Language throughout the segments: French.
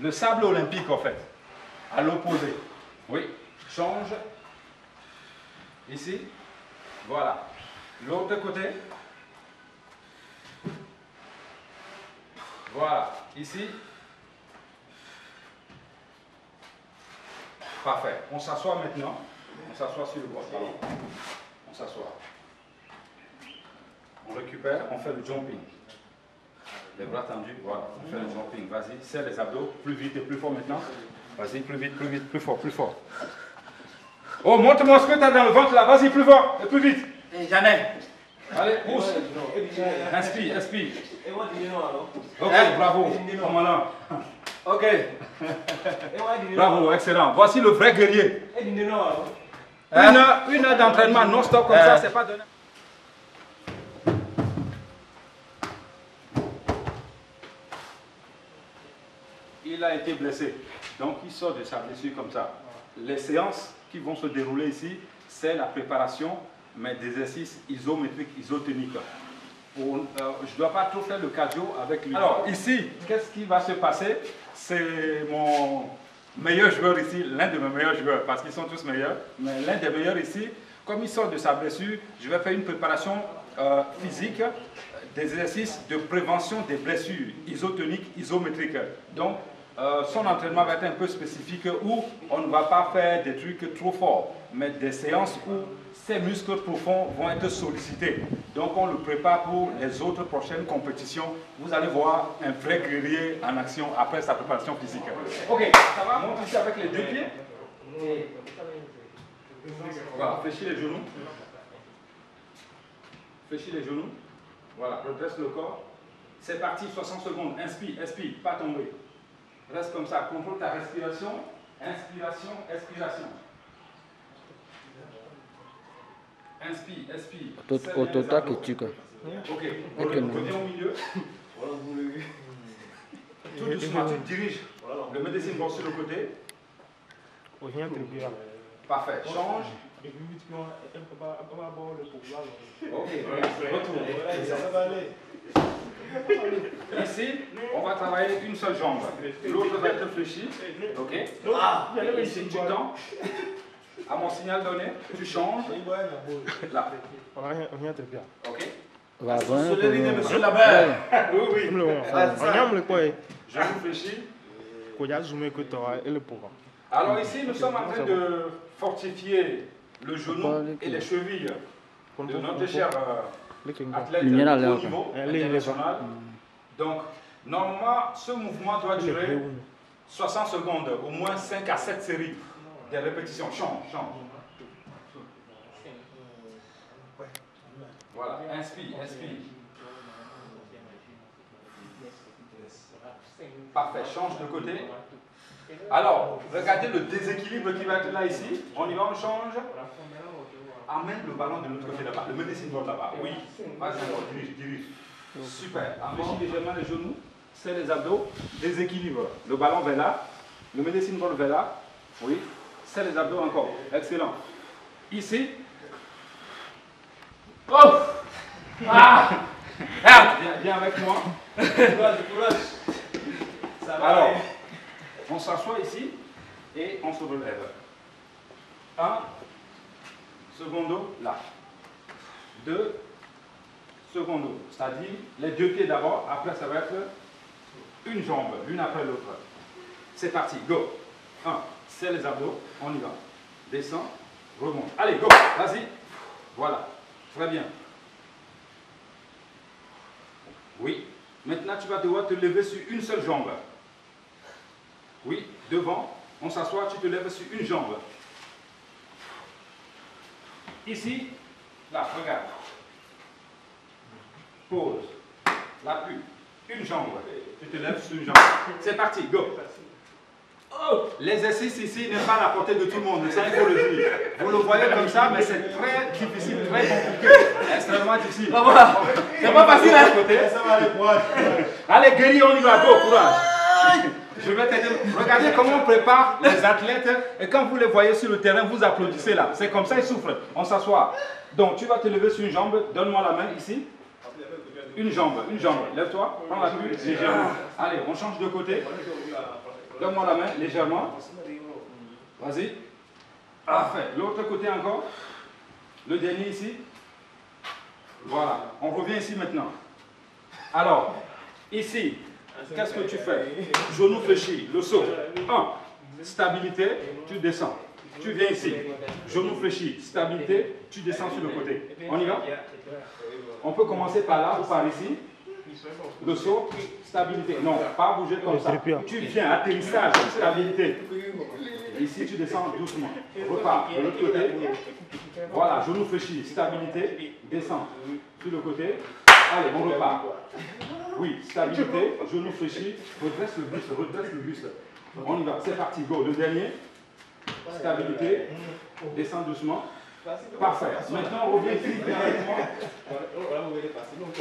le sable olympique en fait, à l'opposé. Oui, change. Ici, voilà. L'autre côté. Voilà, ici. Parfait. On s'assoit maintenant. On s'assoit sur le bois. On s'assoit. On récupère, on fait le jumping. Les bras tendus, voilà. On fait le jumping. Vas-y, serre les abdos. Plus vite et plus fort maintenant. Vas-y, plus vite, plus fort, plus fort. Oh, montre-moi ce que tu as dans le ventre là. Vas-y, plus fort et plus vite. J'en ai. Allez, pousse. Inspire, inspire. Ok, bravo. Commandant. Ok. Bravo, excellent. Voici le vrai guerrier. Une heure d'entraînement non-stop comme ça, c'est pas donné. Il a été blessé, donc il sort de sa blessure comme ça. Les séances qui vont se dérouler ici, c'est la préparation, mais d'exercices isométriques, isotoniques. Je ne dois pas trop faire le cardio avec lui. Alors ici, qu'est-ce qui va se passer? C'est mon meilleur joueur ici, l'un de mes meilleurs joueurs, parce qu'ils sont tous meilleurs, mais l'un des meilleurs ici, comme il sort de sa blessure, je vais faire une préparation physique, des exercices de prévention des blessures isotoniques, isométriques. Donc, son entraînement va être un peu spécifique où on ne va pas faire des trucs trop forts, mais des séances où ses muscles profonds vont être sollicités. Donc on le prépare pour les autres prochaines compétitions. Vous allez voir un vrai guerrier en action après sa préparation physique. Ok, ça va? Monte ici avec les deux pieds. Voilà, fléchis les genoux. Fléchis les genoux. Voilà, redresse le corps. C'est parti, 60 secondes. Inspire, expire, pas tomber. Reste comme ça, contrôle ta respiration. Inspiration, expiration. Inspire, expire. Au total, que tu Ok, reviens au milieu. Tout doucement, tu te diriges. Le médecin va sur le côté. Parfait, change. Ok, retourne. Ici, on va travailler une seule jambe. L'autre va être fléchie. Ok. Ici, tu tends. À mon signal donné, tu changes. Là. Ok. Monsieur Labert. Oui. Je réfléchis. Alors ici, nous sommes en train de fortifier le genou et les chevilles de notre cher athlète de haut niveau international. Donc, normalement, ce mouvement doit durer 60 secondes, au moins 5 à 7 séries de répétitions. Change. Voilà, inspire. Parfait, change de côté. Alors, regardez le déséquilibre qui va être là ici. On y va, on change. Amène le ballon de l'autre côté là-bas. Le médecin vote là-bas. Oui. Vas-y, dirige. Super. Enrichis légèrement les genoux. Serre les abdos. Déséquilibre. Le ballon vers là. Le médecin vote vers là. Oui. Serre les abdos encore. Excellent. Ici. Oh! Ah! Viens avec moi. Courage. Alors, on s'assoit ici et on se relève. 1 secondo là. 2 secondo. C'est-à-dire les deux pieds d'abord, après ça va être une jambe, l'une après l'autre. C'est parti, go. 1, serre les abdos, on y va. Descends, remonte. Allez, go, vas-y. Voilà, très bien. Oui, maintenant tu vas devoir te lever sur une seule jambe. Oui, devant, on s'assoit, tu te lèves sur une jambe. Ici, là, regarde. Pause. L'appui. Une jambe. Tu te lèves sur une jambe. C'est parti, go. Oh, l'exercice ici n'est pas à la portée de tout le monde, ça il faut le dire. Vous le voyez comme ça, mais c'est très difficile, très compliqué. Extrêmement difficile. C'est pas facile, hein? Ça va aller, courage. Allez, guerrier, on y va, go, courage. Je vais t'aider. Regardez comment on prépare les athlètes et quand vous les voyez sur le terrain, vous applaudissez là. C'est comme ça, ils souffrent. On s'assoit. Donc, tu vas te lever sur une jambe. Donne-moi la main ici. Une jambe. Lève-toi. Prends la pluie légèrement. Allez, on change de côté. Donne-moi la main, légèrement. Vas-y. Parfait. L'autre côté encore. Le dernier ici. Voilà. On revient ici maintenant. Alors, ici, qu'est-ce que tu fais? Genou fléchi, le saut. 1. Stabilité, tu descends. Tu viens ici. Genou fléchi, stabilité, tu descends sur le côté. On y va? On peut commencer par là ou par ici. Le saut, stabilité. Non, pas bouger comme ça. Tu viens, atterrissage, stabilité. Ici, tu descends doucement. Repars de l'autre côté. Voilà, genou fléchi, stabilité, descends sur le côté. Allez, on repart. Oui, stabilité, genou fléchi, redresse le buste. On y va, c'est parti, go. Le dernier. Stabilité, descends doucement. Parfait. Maintenant, on revient ici.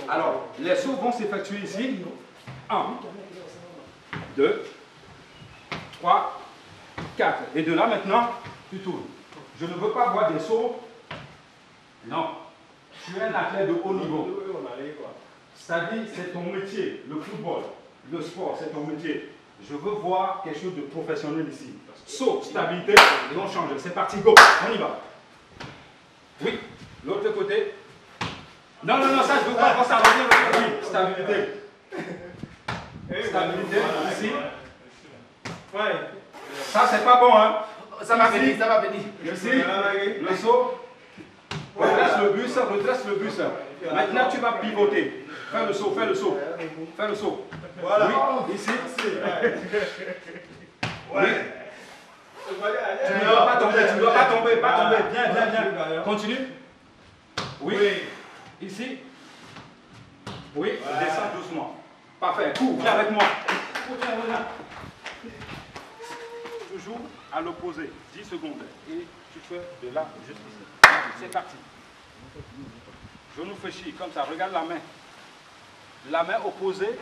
Alors, les sauts vont s'effectuer ici. 1, 2, 3, 4. Et de là, maintenant, tu tournes. Je ne veux pas voir des sauts. Non. Tu es un athlète de haut niveau. C'est-à-dire, c'est ton métier. Le football, le sport, c'est ton métier. Je veux voir quelque chose de professionnel ici. Saut, stabilité, et on change. C'est parti, go. On y va. Oui, l'autre côté. Non, non, non, ça, je ne veux pas voir ça. Oui, stabilité. Stabilité, ici. Ça, c'est pas bon, hein. Ça va venir, ça va venir. Ici, le saut. Redresse le bus. Maintenant, tu vas pivoter. Fais le saut, fais le saut. Fais le saut. Voilà. Oui, ici. Oui. Tu ne dois pas tomber, tu ne dois pas tomber, pas tomber. Viens, viens, viens. Continue. Oui. Ici. Oui, descends doucement. Parfait. Cours, viens avec moi. Cours, viens, viens. Toujours à l'opposé. 10 secondes. Et tu fais de là juste ici. C'est parti. Genou fléchi, comme ça. Regarde la main. La main opposée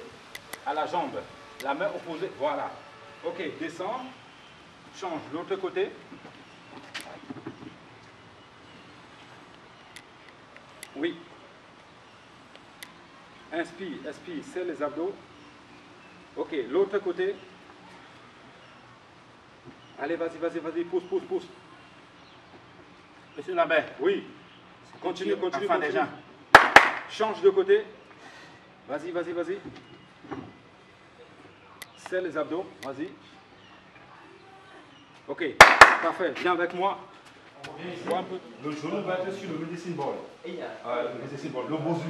à la jambe. La main opposée. Voilà. Ok, descends. Change l'autre côté. Oui. Inspire, expire, serre les abdos. Ok, l'autre côté. Allez, vas-y, vas-y, vas-y, pousse, pousse, pousse. Monsieur Lambert. Oui. Continue, continue, Enfin, continue. déjà. Change de côté. Vas-y, vas-y, vas-y. Serre les abdos, vas-y. Ok, parfait. Viens avec moi. Vois un peu. Le genou va être sur le medicine ball. Le medicine ball, le bosu.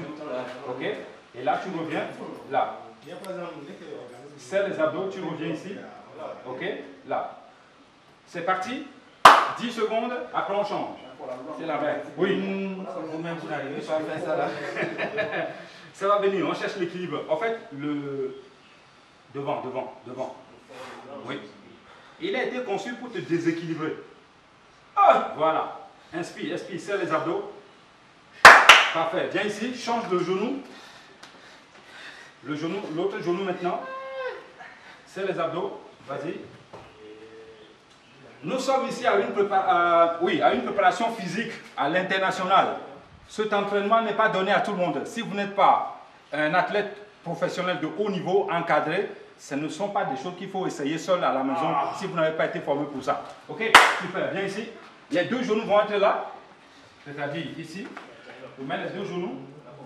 Ok. Et là, tu reviens là. Serre les abdos, tu reviens ici. Ok. Là. C'est parti. 10 secondes, après on change. C'est la règle. Oui. Vous-même, vous n'arrivez pas à faire ça là. Ça va venir, on cherche l'équilibre. En fait, le devant. Oui. Il a été conçu pour te déséquilibrer. Voilà. Inspire, expire, serre les abdos. Parfait. Viens ici, change de genou. Le genou, l'autre genou maintenant. Serre les abdos. Vas-y. Nous sommes ici à une préparation physique à l'international. Cet entraînement n'est pas donné à tout le monde. Si vous n'êtes pas un athlète professionnel de haut niveau, encadré, ce ne sont pas des choses qu'il faut essayer seul à la maison si vous n'avez pas été formé pour ça. Ok, super, viens ici. Les deux genoux vont être là, c'est-à-dire ici. Je mets les deux genoux,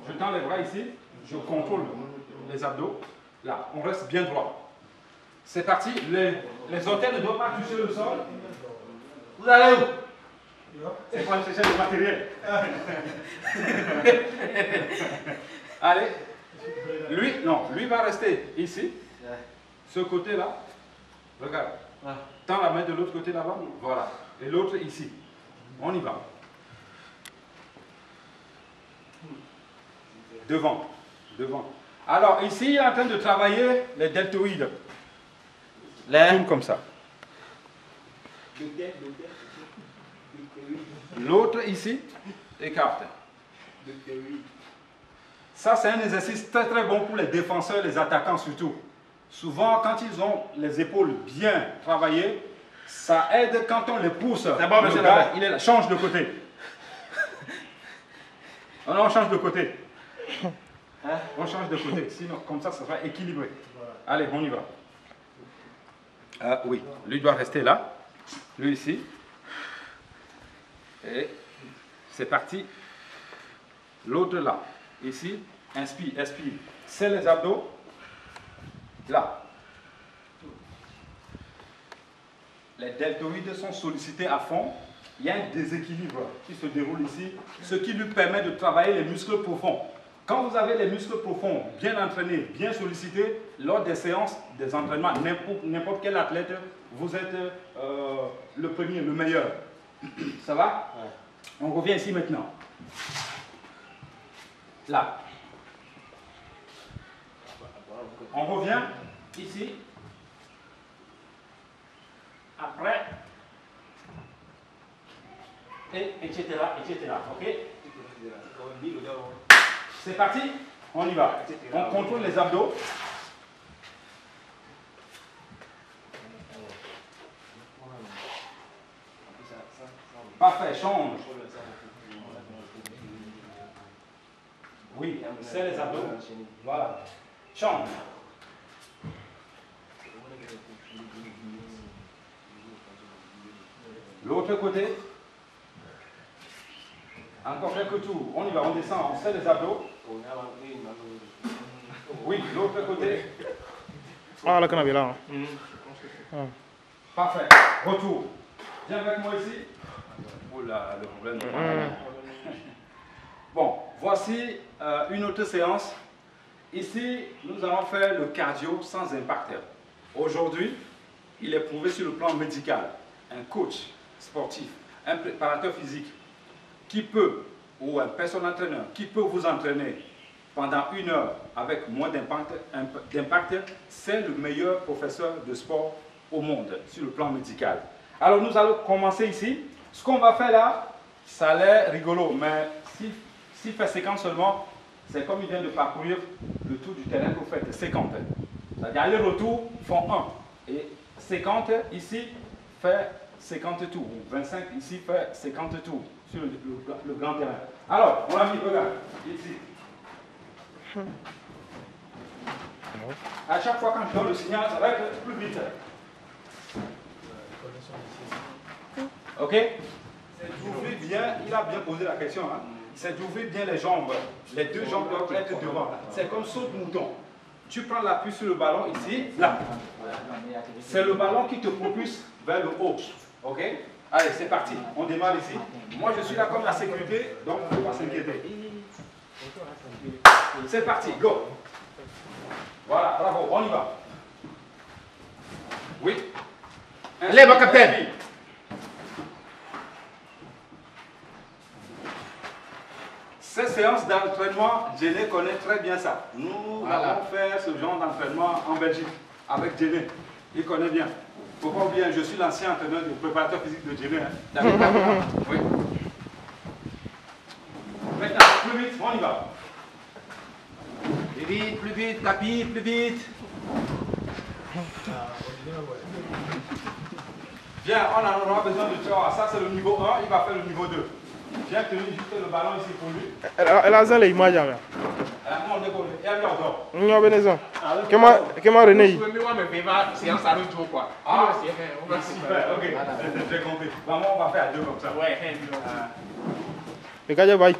je tends les bras ici, je contrôle les abdos. Là, on reste bien droit. C'est parti, les orteils ne doivent pas toucher le sol. Vous allez où? C'est pour aller chercher le matériel. Allez. Lui va rester ici. Ce côté-là. Regarde. Tends la main de l'autre côté là-bas. Voilà. Et l'autre ici. On y va. Devant. Alors ici, il est en train de travailler les deltoïdes. Tourne comme ça. L'autre ici, écarte. Ça, c'est un exercice très très bon pour les défenseurs, les attaquants surtout. Souvent, quand ils ont les épaules bien travaillées, ça aide quand on les pousse. D'abord, monsieur Lambert, il est là. Change de côté. On change de côté. On change de côté. Sinon, comme ça sera équilibré. Allez, on y va. Oui, lui doit rester là. Lui ici. Et c'est parti. L'autre là. Ici. Inspire, expire. C'est les abdos. Là. Les deltoïdes sont sollicités à fond. Il y a un déséquilibre qui se déroule ici, ce qui lui permet de travailler les muscles profonds. Quand vous avez les muscles profonds bien entraînés, bien sollicités, lors des séances, des entraînements, n'importe quel athlète, vous êtes le premier, le meilleur. Ça va? Ouais. On revient ici maintenant. Là. On revient ici. Après. Et etc. Ok? C'est parti, on y va. On contrôle les abdos. Parfait, change. Oui, c'est les abdos. Voilà. Change. L'autre côté. Encore quelques tours. On y va, on descend, on serre les abdos. Oui, l'autre côté. Ah, là, qu'on a vu là. Parfait. Retour. Viens avec moi ici. Oh là, le problème. Bon, voici une autre séance. Ici, nous allons faire le cardio sans impact. Aujourd'hui, il est prouvé sur le plan médical. Un coach sportif, un préparateur physique qui peut, ou un personal trainer, qui peut vous entraîner pendant 1 heure avec moins d'impact, c'est le meilleur professeur de sport au monde sur le plan médical. Alors nous allons commencer ici. Ce qu'on va faire là, ça a l'air rigolo, mais s'il fait 50 seulement, c'est comme il vient de parcourir le tour du terrain que vous faites, 50. C'est-à-dire aller-retour font 1. Et 50 ici fait 50 tours. 25 ici fait 50 tours sur le grand terrain. Alors, mon ami, regarde, ici. À chaque fois quand je donne le signal, ça va être plus vite. Ok? C'est d'ouvrir bien, il a bien posé la question, hein? C'est d'ouvrir bien les jambes. Les deux jambes doivent être devant. C'est comme saut de mouton. Tu prends l'appui sur le ballon ici, là. C'est le ballon qui te propulse vers le haut. Ok? Allez, c'est parti. On démarre ici. Moi, je suis là comme la sécurité, donc il ne faut pas s'inquiéter. C'est parti, go. Voilà, bravo, on y va. Oui. Allez, mon capitaine. Ces séances d'entraînement, Jenny connaît très bien ça. Nous avons fait ce genre d'entraînement en Belgique avec Jenny. Il connaît bien. Il ne faut pas oublier, je suis l'ancien entraîneur du préparateur physique de Jenny. Hein. Oui. Maintenant, plus vite, on y va. Plus vite, tapis, plus vite. Bien, on aura besoin de toi. Ça, c'est le niveau 1, il va faire le niveau 2. Viens tenir juste le ballon ici pour lui. Elle a les images. Elle a mon décollé. Et elle dort. Nous avons besoin. Comment René? Je vais me faire séance à l'autre jour, quoi. Ah, super, ok. J'ai compris. Vraiment, on va faire à deux comme ça. Ouais, Le gars, va. René,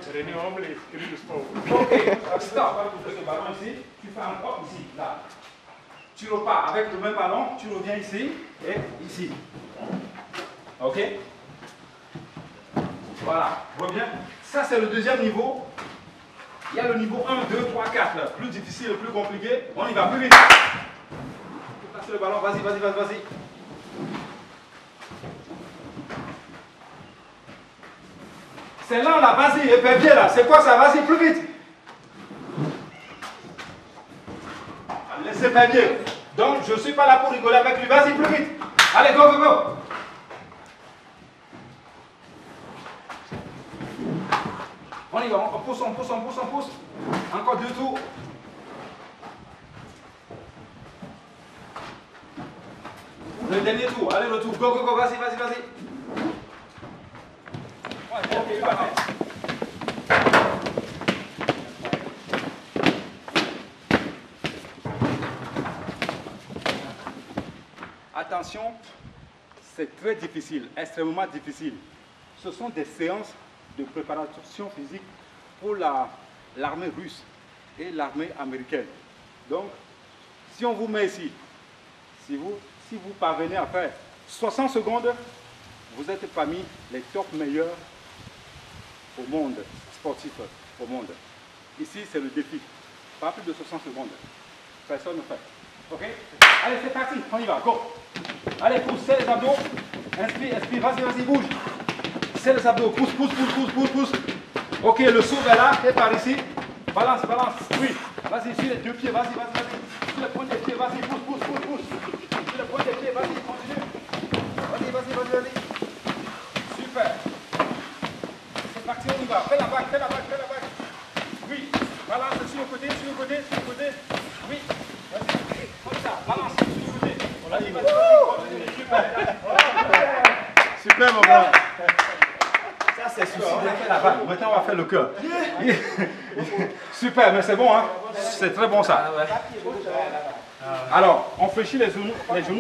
on me l'écrit le sport. Ok, stop. Tu fais ce ballon ici, tu fais un hop ici, là. Tu repars avec le même ballon, tu reviens ici et ici. Ok? Voilà, reviens. Ça, c'est le deuxième niveau. Il y a le niveau 1, 2, 3, 4. Plus difficile, plus compliqué. On y va plus vite. Passe le ballon, vas-y, vas-y, vas-y, vas-y. C'est là, là, vas-y, épervier là. C'est quoi ça? Vas-y, plus vite. Laissez épervier. Donc, je ne suis pas là pour rigoler avec lui. Vas-y, plus vite. Allez, go, go, go. On y va, on pousse, on pousse, on pousse, on pousse. Encore 2 tours. Le dernier tour, allez, le tour. Go, go, go, vas-y, vas-y, vas-y. Ouais, ok, parfait. attention, c'est très difficile, extrêmement difficile. Ce sont des séances de préparation physique pour l'armée russe et l'armée américaine. Donc, si on vous met ici, si vous parvenez à faire 60 secondes, vous êtes parmi les top meilleurs au monde, sportifs au monde. Ici, c'est le défi. Pas plus de 60 secondes. Personne ne fait. Ok? Allez, c'est parti. On y va. Go. Allez, pousse, serre les abdos. Inspire, expire. Vas-y, vas-y, bouge. Serre les abdos. Pousse, pousse, pousse, pousse, pousse, pousse. Ok, le saut vers là. Et par ici. Balance, balance. Oui. Vas-y, sur les deux pieds. Vas-y, vas-y, vas-y. Sur le point des pieds. Vas-y, pousse, pousse, pousse, pousse. Sur le point des pieds. Vas-y, continue. Vas-y, vas-y, vas-y, vas-y. Super. C'est parti, on y va. Fais la vague, fais la vague, fais la vague. Oui. Balance sur le côté, sur le côté, sur le côté. Oui. Vas-y. Comme ça. Balance sur le côté. Vas-y, vas-y, vas-y. Super. Super, mon grand. Ça, c'est suffisant. On a fait la vague. Maintenant, on va faire le cœur. Super, mais c'est bon, hein? C'est très bon, ça. Alors, on fléchit les genoux,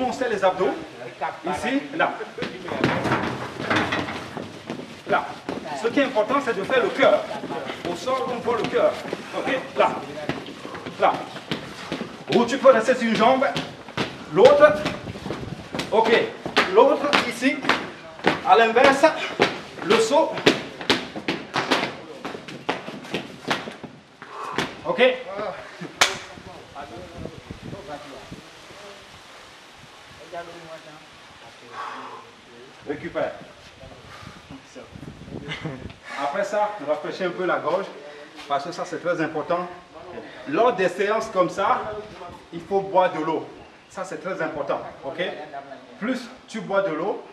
on serre les abdos. Ici, là. Là. Ce qui est important, c'est de faire le cœur. Au sol, on voit le cœur. Ok? Là. Là. Ou tu peux rester sur une jambe. L'autre. Ok. L'autre, ici. À l'inverse. Le saut. Ok? Récupère. Après ça, rafraîchis un peu la gorge, parce que ça c'est très important. Lors des séances comme ça, il faut boire de l'eau. Ça c'est très important. Ok? Plus tu bois de l'eau,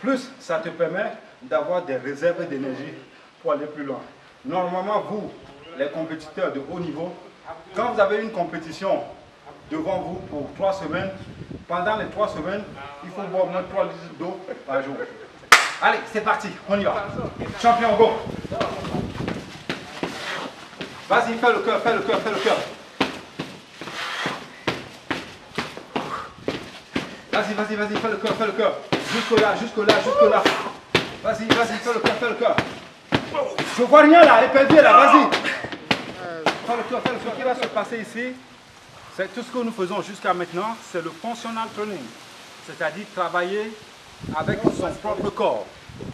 plus ça te permet d'avoir des réserves d'énergie pour aller plus loin. Normalement, vous, les compétiteurs de haut niveau, quand vous avez une compétition devant vous pour 3 semaines, pendant les 3 semaines, il faut boire au moins 3 litres d'eau par jour. Allez, c'est parti, on y va. Champion, go. Vas-y, fais le cœur, fais le cœur, fais le cœur. Vas-y, vas-y, vas-y, fais le cœur, fais le cœur. Jusque là, jusque là, jusque là. Vas-y, vas-y, fais le cœur, fais le cœur. Je vois rien là, épervier là, vas-y. Fais le cœur, fais le cœur. Ce qui va se passer ici, c'est tout ce que nous faisons jusqu'à maintenant, c'est le functional training. C'est-à-dire travailler avec son propre corps.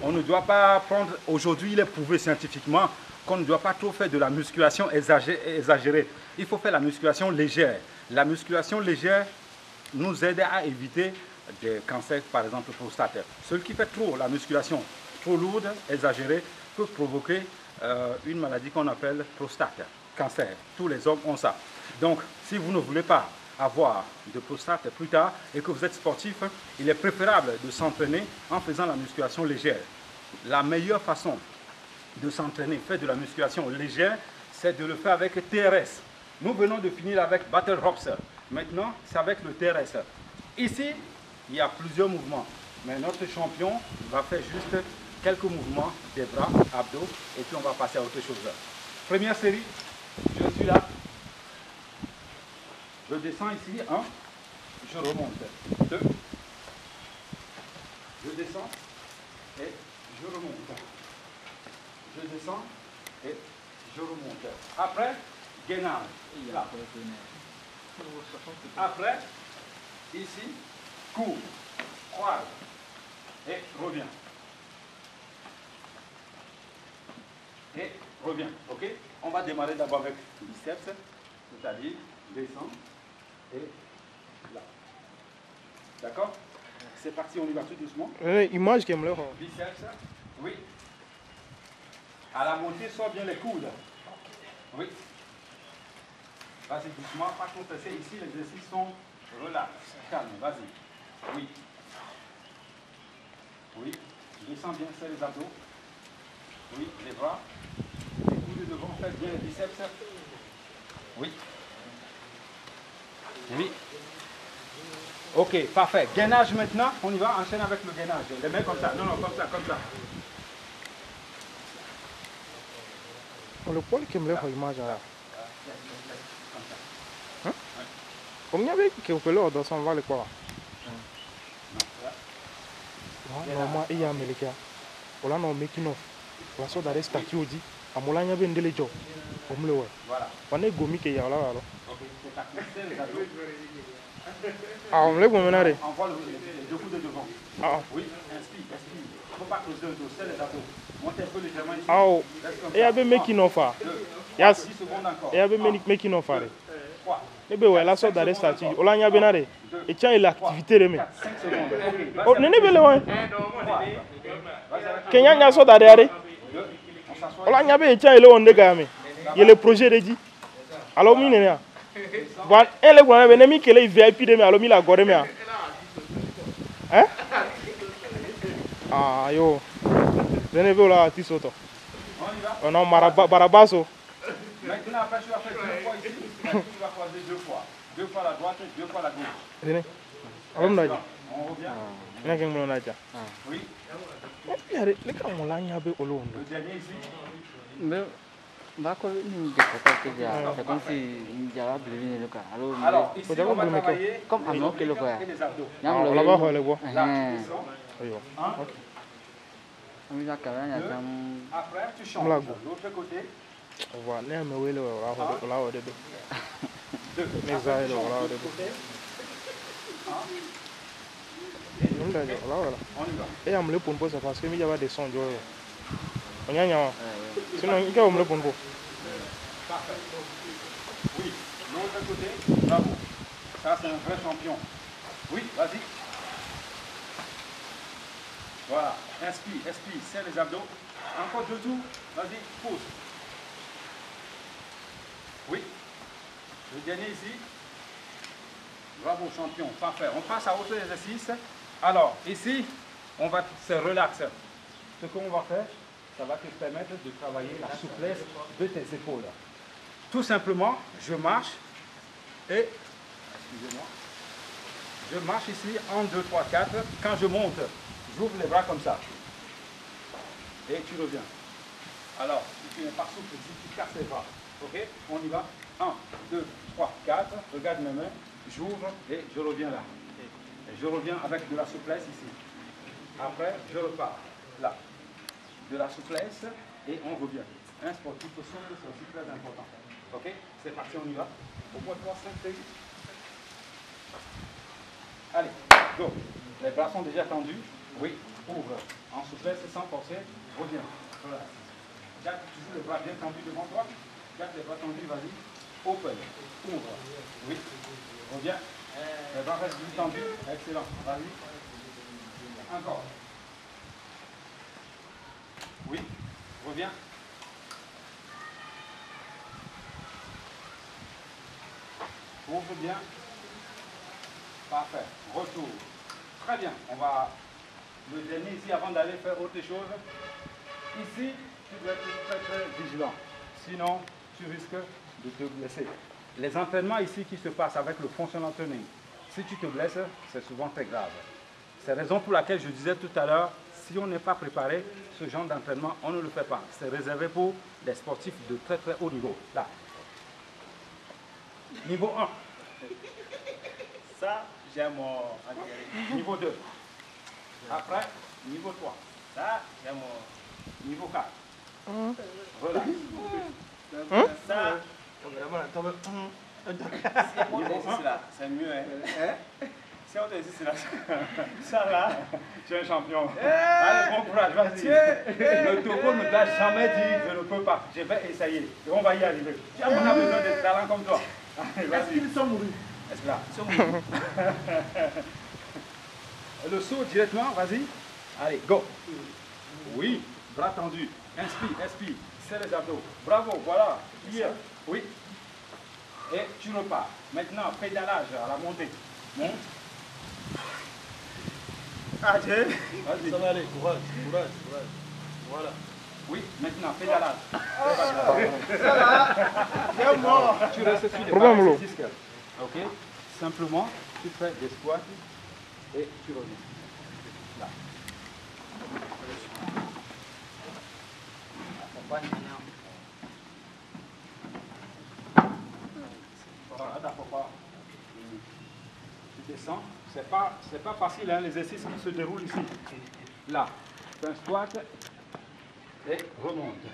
On ne doit pas prendre, aujourd'hui il est prouvé scientifiquement qu'on ne doit pas trop faire de la musculation exagérée. Il faut faire la musculation légère. La musculation légère nous aide à éviter des cancers, par exemple prostataires. Celui qui fait trop la musculation, trop lourde, exagérée, peut provoquer une maladie qu'on appelle prostate, cancer. Tous les hommes ont ça. Donc, si vous ne voulez pas avoir de prostate plus tard et que vous êtes sportif, il est préférable de s'entraîner en faisant la musculation légère. La meilleure façon de s'entraîner, faire de la musculation légère, c'est de le faire avec TRS. Nous venons de finir avec Battle Rops. Maintenant, c'est avec le TRS. Ici, il y a plusieurs mouvements, mais notre champion va faire juste quelques mouvements des bras, abdos, et puis on va passer à autre chose. Première série, je suis là. Je descends ici, 1, je remonte, 2, je descends et je remonte, je descends et je remonte. Après, gainage, là. Après, ici, cours, croise et reviens. Et reviens, ok? On va démarrer d'abord avec biceps, c'est-à-dire descendre. Et là. D'accord? C'est parti, on y va tout doucement. Image qui me l'a. Biceps. Oui. À la montée, sors bien les coudes. Oui. Vas-y doucement, pas trop pressé. Ici, les exercices sont relax, calme. Vas-y. Oui. Oui. Descends bien, serre les abdos. Oui, les bras. Les coudes devant, faites bien les biceps. Oui. Oui. Ok, parfait. Gainage maintenant. On y va, enchaîne avec le gainage. Les mains comme ça. Non, non, comme ça, comme ça. Le poil qui me l'a image là. Comme il y avait qui peut l'ordre, on va le quoi. normal et américain. On a un making of. La sorte d'arrêt statue dit. À Molanya ben délai job. Comme le ouais. Voilà. On est gomi qui y a là alors. Ok, c'est parti. C'est les abdos. Ah on l'a gomi là. Envoie les deux coups de devant. Ah. Oui, inspire. Il ne faut pas creuser le dos, c'est les abdos. Montez un peu légèrement ici. Ah oh. Et il y a bien making of. Yes. 10 secondes encore. Et il y a bien making of. 3. Eh bien ouais, la sorte d'arrêt statue. On l'a bien là. Et tiens, il a l'activité de mes. 5 secondes. Oh, n'est-ce pas le ouais. Kenya n'a sorte d'arrêt. On l'a bien tiens, il est on dégage. Il y a le projet de dit. Alors, il est là. Voilà, elle est bonne, mais n'est-ce qu'il est VIP de mes. Alors, il a goré mais. Hein? Ah yo. Venez voir là, petit soto. On a Barabaso. Maintenant, après, tu vas faire 2 fois ici. Tu vas croiser 2 fois. 2 fois la droite, 2 fois la gauche. Venez. On revient. On revient. Oui. Les gars, on l'a bien au long. Le dernier ici. Mais, c'est comme si j'avais deviné le cas. Alors, ici, on va travailler comme un autre le voit. et les abdos. On l'a pas le bois. Là, tu descends. Après, tu changes. L'autre côté. On va aller à me là au début. 2. Mais ça est là au début. On y va. Et on me le pose pour ça parce que il y a des sons. On y a. Sinon, il y a un le pont. Parfait. Oui, l'autre côté, bravo. Ça, c'est un vrai champion. Oui, vas-y. Voilà, inspire, serre les abdos. Encore 2 tours, vas-y, pose. Oui. Le dernier ici. Bravo, champion, parfait. On passe à autre exercice. Alors, ici, on va se relaxer. Ce qu'on va faire, ça va te permettre de travailler la souplesse de tes épaules. Tout simplement, je marche et, excusez-moi, je marche ici, 1, 2, 3, 4. Quand je monte, j'ouvre les bras comme ça. Et tu reviens. Alors, si tu n'es pas souple, si tu casses les bras, ok, on y va. 1, 2, 3, 4. Regarde mes mains, j'ouvre et je reviens là. Et je reviens avec de la souplesse ici. Après, je repars là. De la souplesse et on revient. Un sportif souple, c'est aussi très important. Ok, c'est parti, on y va. Au moins 3, 5, 6. Allez, go. Les bras sont déjà tendus. Oui, ouvre. En souplesse, sans forcer. Reviens. Voilà. Garde toujours les bras bien tendus devant toi. Garde les bras tendus, vas-y. Open. Ouvre. Oui. Reviens. Les bras restent bien tendus. Excellent. Vas-y. Encore. Oui. Reviens. Ouvre bien. Parfait. Retour. Très bien. On va le dernier ici avant d'aller faire autre chose. Ici, tu dois être très très vigilant. Sinon, tu risques de te blesser. Les entraînements ici qui se passent avec le functional training, si tu te blesses, c'est souvent très grave. C'est la raison pour laquelle je disais tout à l'heure, si on n'est pas préparé, ce genre d'entraînement, on ne le fait pas. C'est réservé pour des sportifs de très très haut niveau. Là. Niveau 1. Ça, j'aime niveau 2. Après, niveau 3. Ça, j'aime niveau 4. Voilà. Ça, c'est mieux. Hein? Si on te dit c'est là, ça là, tu es un champion. Allez, bon courage, vas-y. Le topo ne t'a jamais dit je ne peux pas. Je vais essayer. Et on va y arriver. On a besoin de talents comme toi. Est-ce qu'ils sont mourus? Est-ce que là, ils sont mourus? Le saut directement, vas-y. Allez, go. Oui, bras tendus. Inspire. Serre les abdos. Bravo, voilà. Hier. Oui. Et tu repars. Maintenant, pédalage à la montée. Monte. Vas-y. Ça va aller, courage. Voilà. Oui, maintenant, pédalage. Ça va. C'est mort. Tu restes sur les Problème, barres disques. Ok. Simplement, tu fais des squats et tu reviens. Là. Voilà, d'accord. Tu descends C'est pas facile, hein, l'exercice qui se déroule ici. Là, c'est un squat et remonte.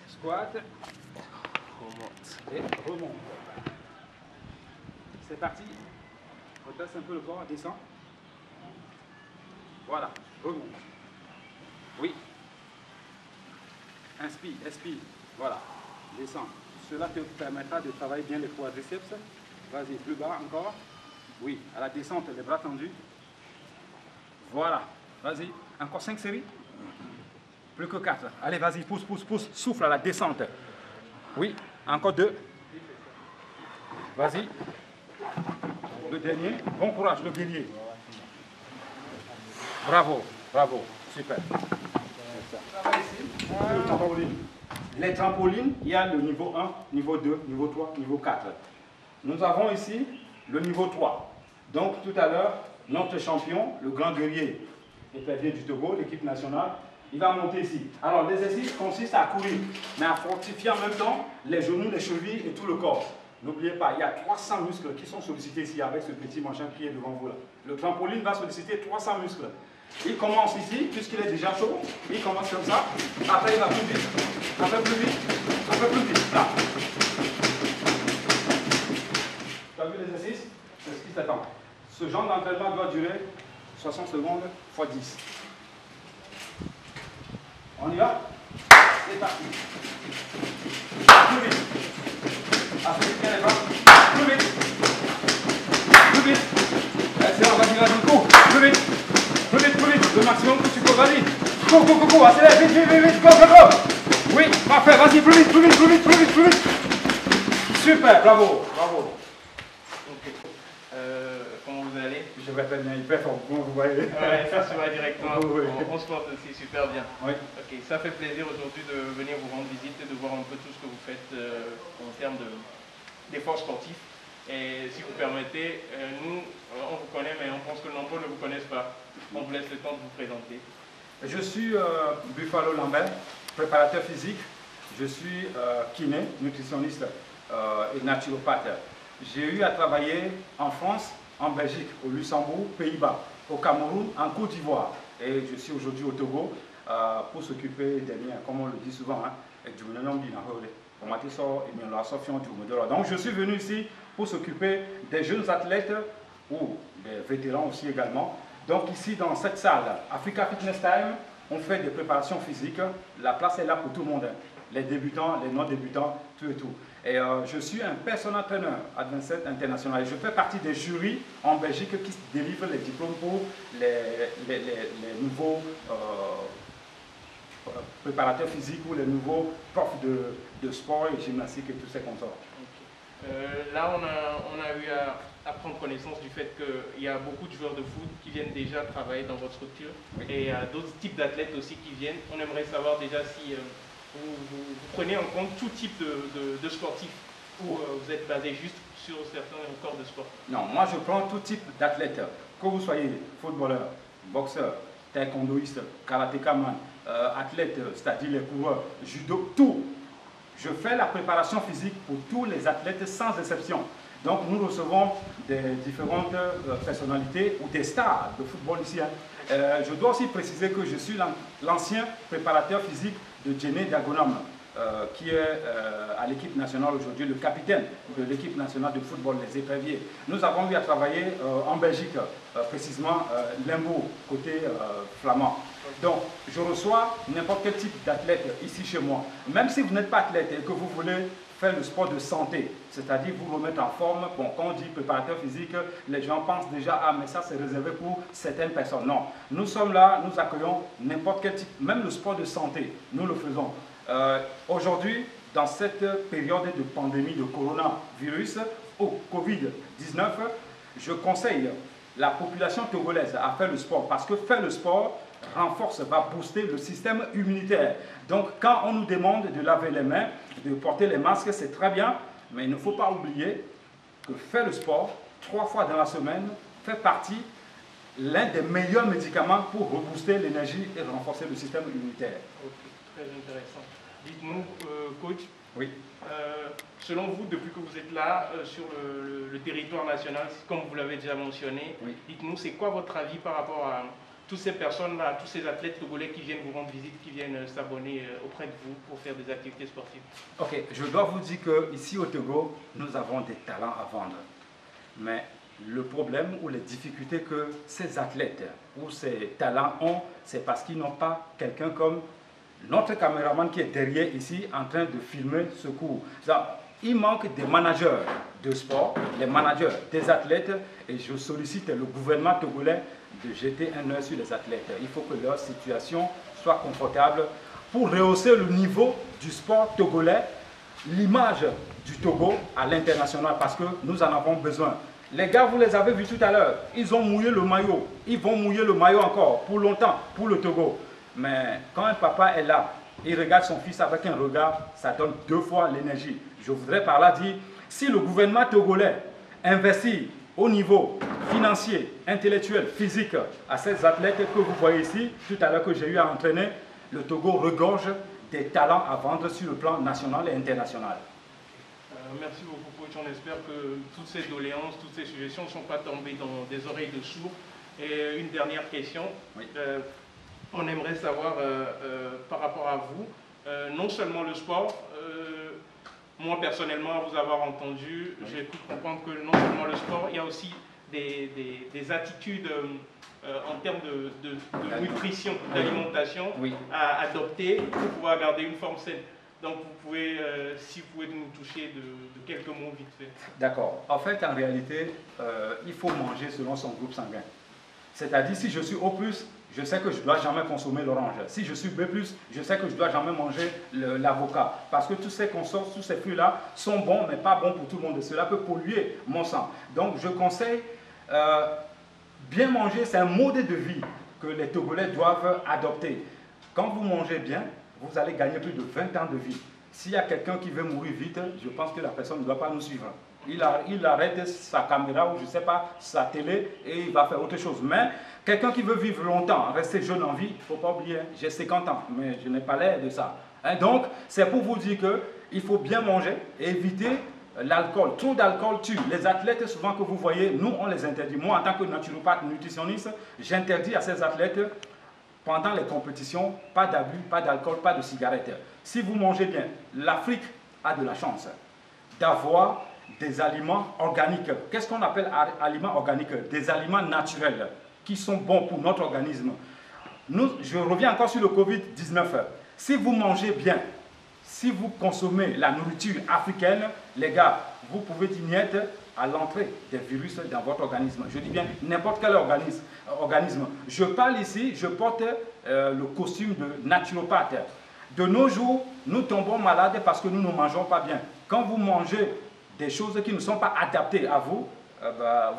Squat, remonte et remonte. C'est parti. Redresse un peu le corps, descend. Voilà, remonte. Oui. Inspire, expire. Voilà, descend. Cela te permettra de travailler bien les quadriceps. Vas-y, plus bas encore. Oui, à la descente, les bras tendus. Voilà, vas-y. Encore 5 séries. Plus que 4. Allez, vas-y, pousse, pousse, pousse. Souffle à la descente. Oui, encore 2. Vas-y. Le dernier. Bon courage, le guerrier. Bravo, bravo. Super. Le trampoline. Les trampolines, il y a le niveau 1, niveau 2, niveau 3, niveau 4. Nous avons ici le niveau 3. Donc tout à l'heure, notre champion, le grand guerrier épervier du Togo, l'équipe nationale, il va monter ici. Alors l'exercice consiste à courir, mais à fortifier en même temps les genoux, les chevilles et tout le corps. N'oubliez pas, il y a 300 muscles qui sont sollicités ici avec ce petit machin qui est devant vous là. Le trampoline va solliciter 300 muscles. Il commence ici, puisqu'il est déjà chaud, il commence comme ça, après il va plus vite, après plus vite, après plus vite, là. Tu as vu l'exercice? C'est ce qui t'attend. Ce genre d'entraînement doit durer 60 secondes x 10. On y va? C'est parti. Plus vite. Après, tiens les bras. Plus vite. Plus vite. Excellent, vas-y, vas-y, cours. Plus vite. Plus vite, plus vite. Le maximum que tu peux, vas-y. Cours, cours, cours, cours. Accélère, vite, vite, vite, vite. Go, go, go. Oui, parfait. Vas-y, plus vite, plus vite, plus vite, plus vite, plus vite. Super, bravo, bravo. Comment vous allez? Je vais très bien, hyper fort, comment vous voyez? Ouais, ça se voit directement. Oui. On se porte aussi super bien. Oui. Ok, ça fait plaisir aujourd'hui de venir vous rendre visite et de voir un peu tout ce que vous faites en termes d'efforts sportifs. Et si vous permettez, nous, on vous connaît, mais on pense que nombreux ne vous connaissent pas. On vous laisse le temps de vous présenter. Je suis Buffalo Lambert, préparateur physique. Je suis kiné, nutritionniste et naturopathe. J'ai eu à travailler en France, en Belgique, au Luxembourg, Pays-Bas, au Cameroun, en Côte d'Ivoire. Et je suis aujourd'hui au Togo pour s'occuper des miens, comme on le dit souvent. Donc je suis venu ici pour s'occuper des jeunes athlètes ou des vétérans aussi également. Donc ici dans cette salle, Africa Fitness Time, on fait des préparations physiques. La place est là pour tout le monde. Les débutants, les non-débutants, tout et tout. Et je suis un personal trainer Advanced International. Et je fais partie des jurys en Belgique qui délivrent les diplômes pour les nouveaux préparateurs physiques ou les nouveaux profs de sport et gymnastique et tous ces consorts. Là, on a eu à prendre connaissance du fait qu'il y a beaucoup de joueurs de foot qui viennent déjà travailler dans votre structure. Oui. Et il y a d'autres types d'athlètes aussi qui viennent. On aimerait savoir déjà si vous prenez en compte tout type de sportifs ou vous êtes basé juste sur certains corps de sport. Non, moi je prends tout type d'athlète. Que vous soyez footballeur, boxeur, taekwondoïste, karatékaman, athlète, c'est-à-dire les coureurs, judo, tout. Je fais la préparation physique pour tous les athlètes sans exception. Donc nous recevons des différentes personnalités ou des stars de football ici. Je dois aussi préciser que je suis l'ancien préparateur physique de Djené Dagonam, qui est à l'équipe nationale aujourd'hui, le capitaine de l'équipe nationale de football, les éperviers. Nous avons eu à travailler en Belgique, précisément Limbourg, côté flamand. Donc, je reçois n'importe quel type d'athlète ici chez moi. Même si vous n'êtes pas athlète et que vous voulez faire le sport de santé, c'est-à-dire vous remettre en forme. Bon, quand on dit préparateur physique, les gens pensent déjà, ah mais ça c'est réservé pour certaines personnes. Non, nous sommes là, nous accueillons n'importe quel type, même le sport de santé, nous le faisons. Aujourd'hui, dans cette période de pandémie de coronavirus ou Covid-19, je conseille la population togolaise à faire le sport parce que faire le sport renforce, va booster le système immunitaire. Donc quand on nous demande de laver les mains, de porter les masques, c'est très bien, mais il ne faut pas oublier que faire le sport 3 fois dans la semaine fait partie l'un des meilleurs médicaments pour rebooster l'énergie et renforcer le système immunitaire. Ok, très intéressant. Dites-nous, coach, Oui. Selon vous, depuis que vous êtes là sur le territoire national, comme vous l'avez déjà mentionné, oui. Dites-nous, c'est quoi votre avis par rapport à toutes ces personnes-là, tous ces athlètes togolais qui viennent vous rendre visite, qui viennent s'abonner auprès de vous pour faire des activités sportives? Ok, je dois vous dire qu'ici au Togo, nous avons des talents à vendre. Mais le problème ou les difficultés que ces athlètes ou ces talents ont, c'est parce qu'ils n'ont pas quelqu'un comme notre caméraman qui est derrière ici en train de filmer ce cours. Il manque des managers de sport, les managers des athlètes, et je sollicite le gouvernement togolais de jeter un œil sur les athlètes. Il faut que leur situation soit confortable pour rehausser le niveau du sport togolais, l'image du Togo à l'international, parce que nous en avons besoin. Les gars, vous les avez vus tout à l'heure, ils ont mouillé le maillot, ils vont mouiller le maillot encore pour longtemps, pour le Togo. Mais quand un papa est là, il regarde son fils avec un regard, ça donne 2 fois l'énergie. Je voudrais par là dire, si le gouvernement togolais investit au niveau financier, intellectuel, physique à ces athlètes que vous voyez ici, tout à l'heure que j'ai eu à entraîner, le Togo regorge des talents à vendre sur le plan national et international. Merci beaucoup, coach. On espère que toutes ces doléances, toutes ces suggestions ne sont pas tombées dans des oreilles de sourds. Et une dernière question. Oui. On aimerait savoir par rapport à vous, non seulement le sport, moi personnellement, à vous avoir entendu, oui. j'ai pu comprendre que non seulement le sport, il y a aussi des attitudes en termes de nutrition, d'alimentation oui. à adopter pour pouvoir garder une forme saine. Donc vous pouvez, si vous pouvez nous toucher de quelques mots vite fait. D'accord. En fait, en réalité, il faut manger selon son groupe sanguin. C'est-à-dire, si je suis O+, je sais que je ne dois jamais consommer l'orange. Si je suis B+, je sais que je ne dois jamais manger l'avocat. Parce que tous ces consorts, tous ces fruits-là sont bons, mais pas bons pour tout le monde. Et cela peut polluer mon sang. Donc, je conseille, bien manger, c'est un mode de vie que les Togolais doivent adopter. Quand vous mangez bien, vous allez gagner plus de 20 ans de vie. S'il y a quelqu'un qui veut mourir vite, je pense que la personne ne doit pas nous suivre. Il arrête sa caméra ou je ne sais pas, sa télé et il va faire autre chose. Mais quelqu'un qui veut vivre longtemps, rester jeune en vie, il ne faut pas oublier, j'ai 50 ans, mais je n'ai pas l'air de ça. Donc, c'est pour vous dire qu'il faut bien manger et éviter l'alcool. Trop d'alcool tue. Les athlètes, souvent que vous voyez, nous, on les interdit. Moi, en tant que naturopathe, nutritionniste, j'interdis à ces athlètes, pendant les compétitions, pas d'abus, pas d'alcool, pas de cigarettes. Si vous mangez bien, l'Afrique a de la chance d'avoir des aliments organiques. Qu'est-ce qu'on appelle aliments organiques? Des aliments naturels qui sont bons pour notre organisme. Je reviens encore sur le Covid-19. Si vous mangez bien, si vous consommez la nourriture africaine, les gars, vous pouvez dire niet à l'entrée des virus dans votre organisme. Je dis bien n'importe quel organisme. Je parle ici, je porte le costume de naturopathe. De nos jours, nous tombons malades parce que nous ne mangeons pas bien. Quand vous mangez des choses qui ne sont pas adaptées à vous,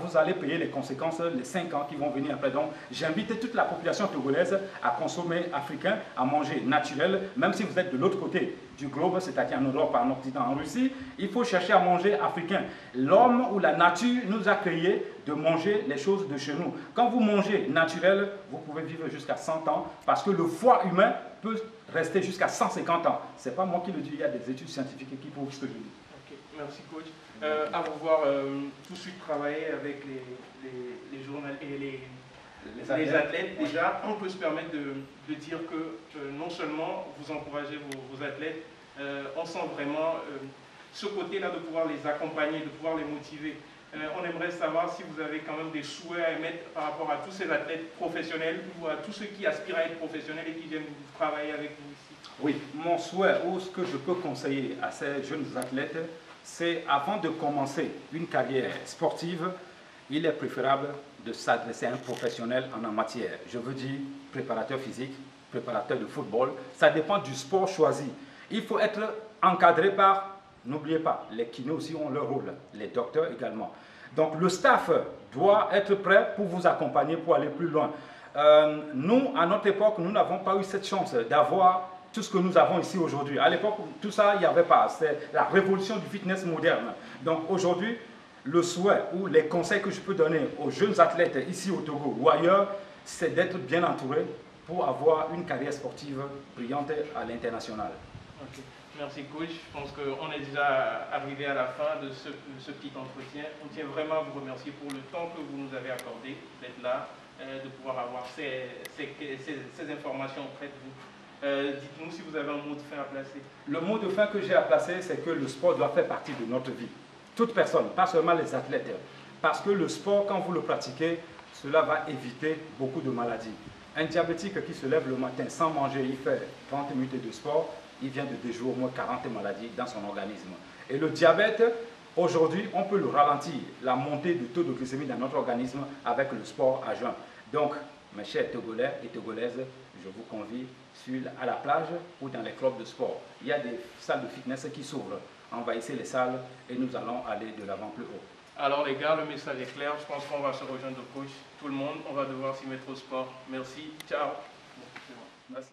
vous allez payer les conséquences les 5 ans qui vont venir après. Donc, j'invite toute la population togolaise à consommer africain, à manger naturel, même si vous êtes de l'autre côté du globe, c'est-à-dire en Europe, en Occident, en Russie, il faut chercher à manger africain. L'homme ou la nature nous a créé de manger les choses de chez nous. Quand vous mangez naturel, vous pouvez vivre jusqu'à 100 ans parce que le foie humain peut rester jusqu'à 150 ans. Ce n'est pas moi qui le dis, il y a des études scientifiques qui prouvent ce que je dis. Okay, merci coach. À vous voir tout de suite travailler avec les journalistes et les athlètes. Déjà, on peut se permettre de dire que non seulement vous encouragez vos athlètes, on sent vraiment ce côté-là de pouvoir les accompagner, de pouvoir les motiver. On aimerait savoir si vous avez quand même des souhaits à émettre par rapport à tous ces athlètes professionnels ou à tous ceux qui aspirent à être professionnels et qui viennent travailler avec vous ici. Oui, mon souhait ou ce que je peux conseiller à ces jeunes athlètes, c'est avant de commencer une carrière sportive, il est préférable de s'adresser à un professionnel en matière. Je veux dire préparateur physique, préparateur de football, ça dépend du sport choisi. Il faut être encadré par, n'oubliez pas, les kinés aussi ont leur rôle, les docteurs également. Donc le staff doit être prêt pour vous accompagner pour aller plus loin. Nous, à notre époque, nous n'avons pas eu cette chance d'avoir tout ce que nous avons ici aujourd'hui. À l'époque, tout ça, il n'y avait pas. C'est la révolution du fitness moderne. Donc aujourd'hui, le souhait ou les conseils que je peux donner aux jeunes athlètes ici au Togo ou ailleurs, c'est d'être bien entouré pour avoir une carrière sportive brillante à l'international. Okay. Merci coach, je pense qu'on est déjà arrivé à la fin de ce petit entretien. On tient vraiment à vous remercier pour le temps que vous nous avez accordé d'être là, de pouvoir avoir ces informations auprès de vous. Dites-nous si vous avez un mot de fin à placer. Le mot de fin que j'ai à placer, c'est que le sport doit faire partie de notre vie. Toute personne, pas seulement les athlètes. Parce que le sport, quand vous le pratiquez, cela va éviter beaucoup de maladies. Un diabétique qui se lève le matin sans manger, il fait 30 minutes de sport, il vient de déjouer au moins 40 maladies dans son organisme. Et le diabète, aujourd'hui, on peut le ralentir, la montée du taux de glycémie dans notre organisme avec le sport à jeun. Donc, mes chers Togolais et Togolaises, je vous convie à la plage ou dans les clubs de sport. Il y a des salles de fitness qui s'ouvrent. Envahissez les salles et nous allons aller de l'avant plus haut. Alors les gars, le message est clair. Je pense qu'on va se rejoindre au coach. Tout le monde, on va devoir s'y mettre au sport. Merci. Ciao. Merci.